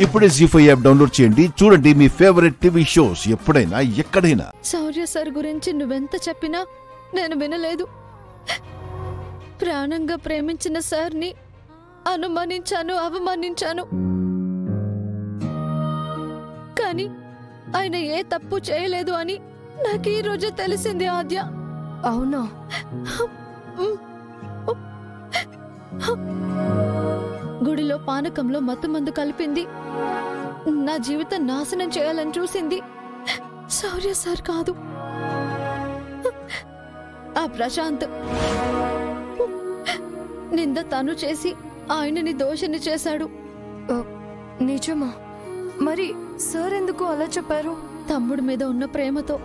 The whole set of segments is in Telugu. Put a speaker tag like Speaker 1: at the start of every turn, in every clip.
Speaker 1: ఇప్పుడే జీ5 యాప్ డౌన్లోడ్ చేయండి. చూడండి మీ ఫేవరెట్ టీవీ షోస్ ఎప్పుడైనా ఎక్కడైనా.
Speaker 2: శౌర్య సార్ గురించి నువ్వెంత చెప్పినా నేను వినలేదు. ప్రాణంగా ప్రేమించిన సార్ని అనుమానించాను, అవమానించాను. కానీ ఆయన ఏ తప్పు చేయలేదు అని నాకు ఈ రోజే తెలిసింది ఆద్య.
Speaker 3: అవునా?
Speaker 2: గుడిలో పానకంలో మత్తుమందు కలిపింది నా జీవితం నాశనం చేయాలని చూసింది శౌర్య సార్ కాదు, ఆ ప్రశాంత్. నింద తను చేసి ఆయనని దోషిని చేశాడు.
Speaker 3: నిజమా? మరి సార్ ఎందుకు అలా చెప్పారు?
Speaker 2: తమ్ముడి మీద ఉన్న ప్రేమతో.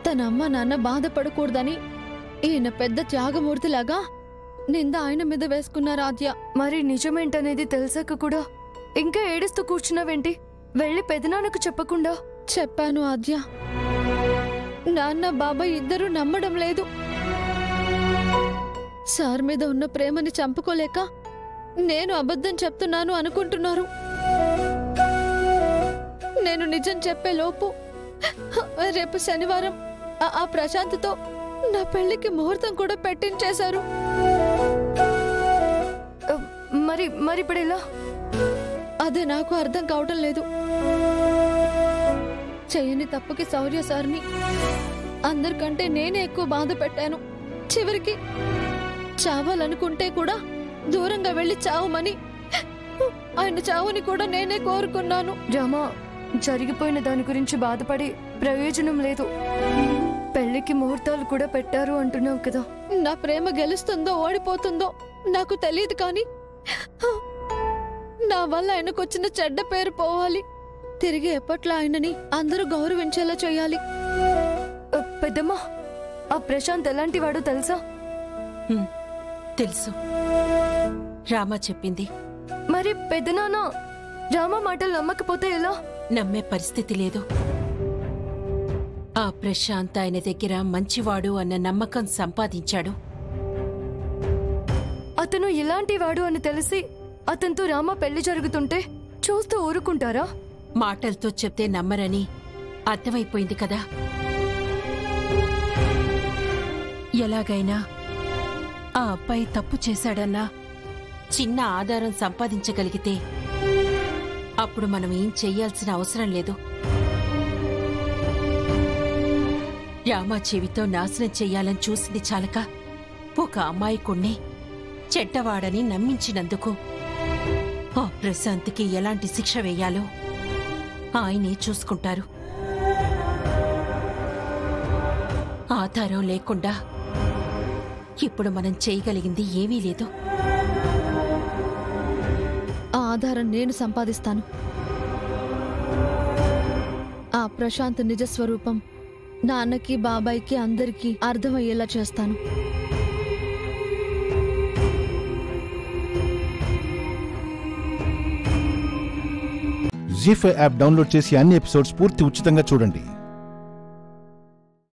Speaker 2: తన అమ్మ నాన్న బాధపడకూడదని ఈయన పెద్ద త్యాగమూర్తిలాగా నింద ఆయన మీద వేసుకున్నారు ఆద్య.
Speaker 3: మరి నిజమేంటనేది తెలిసాక కూడా ఇంకా ఏడుస్తూ కూర్చున్నావేంటి? వెళ్ళి పెదనాన్నకు చెప్పకుండా.
Speaker 2: చెప్పాను ఆద్య. నాన్న బాబాయ్ ఇద్దరూ నమ్మడం లేదు. సార్ మీద ఉన్న ప్రేమని చంపుకోలేక నేను అబద్ధం చెప్తున్నాను అనుకుంటున్నారు. నేను నిజం చెప్పే లోపు రేపు శనివారం ఆ ప్రశాంత్తో నా పెళ్లికి ముహూర్తం కూడా పెట్టించేశారు.
Speaker 3: మరి ఇప్పుడు ఎలా?
Speaker 2: అదే నాకు అర్థం కావటం లేదు. చెయ్యని తప్పుకి శౌర్య సార్ని అందరికంటే నేనే ఎక్కువ బాధ పెట్టాను. చివరికి చావాలనుకుంటే కూడా దూరంగా వెళ్లి చావమని ఆయన చావుని కూడా నేనే కోరుకున్నాను.
Speaker 3: రామా, జరిగిపోయిన దాని గురించి బాధపడి ప్రయోజనం లేదు. పెళ్లికి ముహూర్తాలు కూడా పెట్టారు అంటున్నావు కదా.
Speaker 2: నా ప్రేమ గెలుస్తుందో ఓడిపోతుందో నాకు తెలియదు, కానీ నా వల్ల ఆయనకొచ్చిన చెడ్డ పేరు పోవాలి. తిరిగి ఎప్పట్లో ఆయనని అందరూ గౌరవించేలా చేయాలి.
Speaker 3: పెద్దమ్మా, ఆ ప్రశాంత్ ఎలాంటి వాడో తెలుసా?
Speaker 4: తెలుసు, రామా చెప్పింది.
Speaker 3: మరి పెద్దనాన్న రామా మాటలు నమ్మకపోతే ఎలా?
Speaker 4: నమ్మే పరిస్థితి లేదు. ఆ ప్రశాంత్ ఆయన దగ్గర మంచివాడు అన్న నమ్మకం సంపాదించాడు.
Speaker 3: అతను ఇలాంటి వాడు అని తెలిసి అతనితో రామా పెళ్లి జరుగుతుంటే చూస్తూ ఊరుకుంటారా?
Speaker 4: మాటలతో చెప్తే నమ్మరని అర్థమైపోయింది కదా. ఎలాగైనా ఆ అబ్బాయి తప్పు చేశాడన్నా చిన్న ఆధారం సంపాదించగలిగితే అప్పుడు మనం ఏం చెయ్యాల్సిన అవసరం లేదు. రామా చెవితో నాశనం చెయ్యాలని చూసింది చాలక ఒక అమాయకుణ్ణి చెడ్డవాడని నమ్మించినందుకు ఆ ప్రశాంత్కి ఎలాంటి శిక్ష వేయాలో ఆయనే చూసుకుంటారు. ఆధారం లేకుండా ఇప్పుడు మనం చేయగలిగింది ఏమీ లేదు.
Speaker 2: ఆ ఆధారం నేను సంపాదిస్తాను. ఆ ప్రశాంత్ నిజస్వరూపం నాన్నకి బాబాయ్కి అందరికీ అర్థమయ్యేలా చేస్తాను.
Speaker 1: జీ5 యాప్ డౌన్లోడ్ చేసి అన్ని ఎపిసోడ్స్ పూర్తి ఉచితంగా చూడండి.